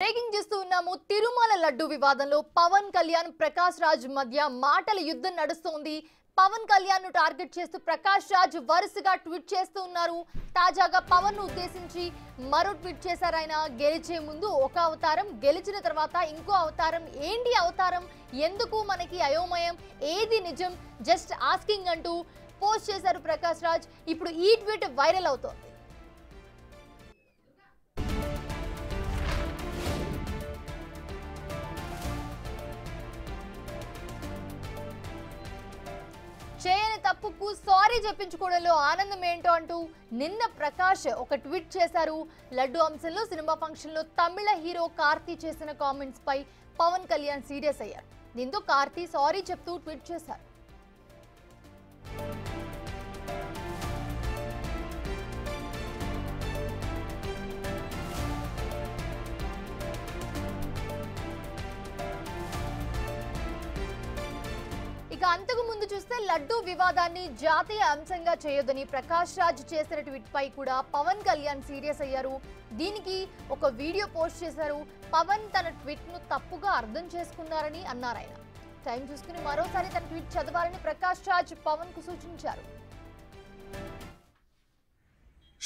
Breaking చేస్తూ ఉన్నాము. తిరుమల లడ్డు వివాదంలో పవన్ కళ్యాణ్ ప్రకాష్ రాజ్ మధ్య మాటల యుద్ధం నడుస్తోంది. పవన్ కళ్యాణ్ ను టార్గెట్ చేస్తూ ప్రకాష్ రాజ్ వరుసగా ట్వీట్ చేస్తూ ఉన్నారు. తాజాగా పవన్ ను ఉద్దేశించి మరో ట్వీట్ చేశారు. ఆయన గెలిచే ముందు ఒక అవతారం, గెలిచిన తర్వాత ఇంకో అవతారం. ఏంటి అవతారం? ఎందుకు మనకి అయోమయం? ఏది నిజం? జస్ట్ ఆస్కింగ్ అంటూ పోస్ట్ చేశారు ప్రకాష్ రాజ్. ఇప్పుడు ఈ ట్వీట్ వైరల్ అవుతోంది. చేయని తప్పుకు సారీ చెప్పించుకోవడంలో ఆనందం ఏంటో అంటూ నిన్న ప్రకాష్ ఒక ట్వీట్ చేశారు. లడ్డు అంశంలో సినిమా ఫంక్షన్ లో తమిళ హీరో కార్తీ చేసిన కామెంట్స్ పై పవన్ కళ్యాణ్ సీరియస్ అయ్యారు. దీంతో కార్తీ సారీ చెప్తూ ట్వీట్ చేశారు. ఇక అంతకు ముందు చూస్తే లడ్డు వివాదాన్ని జాతీయ అంశంగా చేయొద్దని ప్రకాష్ రాజ్ చేసిన ట్వీట్ పై కూడా పవన్ కళ్యాణ్ సీరియస్ అయ్యారు. దీనికి ఒక వీడియో పోస్ట్ చేశారు. పవన్ తన ట్వీట్ ను తప్పుగా అర్థం చేసుకున్నారని అన్నారు. ఆయన టైం చూసుకుని మరోసారి తన ట్వీట్ చదవాలని ప్రకాష్ రాజ్ పవన్ కు సూచించారు.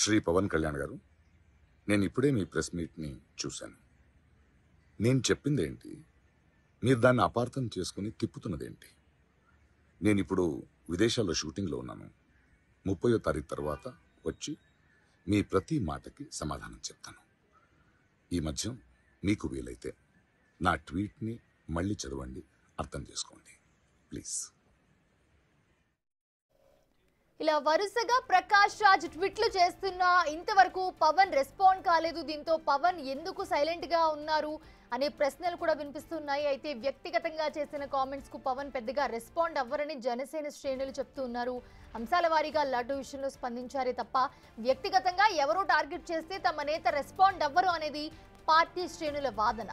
శ్రీ పవన్ కళ్యాణ్ గారు, నేను ఇప్పుడే మీ ప్రెస్ మీట్ ని చూశాను. నేను చెప్పిందేంటి, మీరు దాన్ని అపార్థం చేసుకుని తిప్పుతున్నదేంటి? నేను ఇప్పుడు విదేశాల్లో షూటింగ్లో ఉన్నాను. 30వ తారీఖు తర్వాత వచ్చి మీ ప్రతి మాటకి సమాధానం చెప్తాను. ఈ మధ్య మీకు వీలైతే నా ట్వీట్ని మళ్ళీ చదవండి, అర్థం చేసుకోండి ప్లీజ్. ఇలా వరుసగా ప్రకాష్ రాజ్ ట్వీట్లు చేస్తున్నా ఇంతవరకు పవన్ రెస్పాండ్ కాలేదు. దీంతో పవన్ ఎందుకు సైలెంట్ గా ఉన్నారు అనే ప్రశ్నలు కూడా వినిపిస్తున్నాయి. అయితే వ్యక్తిగతంగా చేసిన కామెంట్స్ కు పవన్ పెద్దగా రెస్పాండ్ అవ్వరని జనసేన శ్రేణులు చెప్తూ ఉన్నారు. అంశాల వారీగా లడ్డు విషయంలో స్పందించారే తప్ప వ్యక్తిగతంగా ఎవరో టార్గెట్ చేస్తే తమ నేత రెస్పాండ్ అవ్వరు అనేది పార్టీ శ్రేణుల వాదన.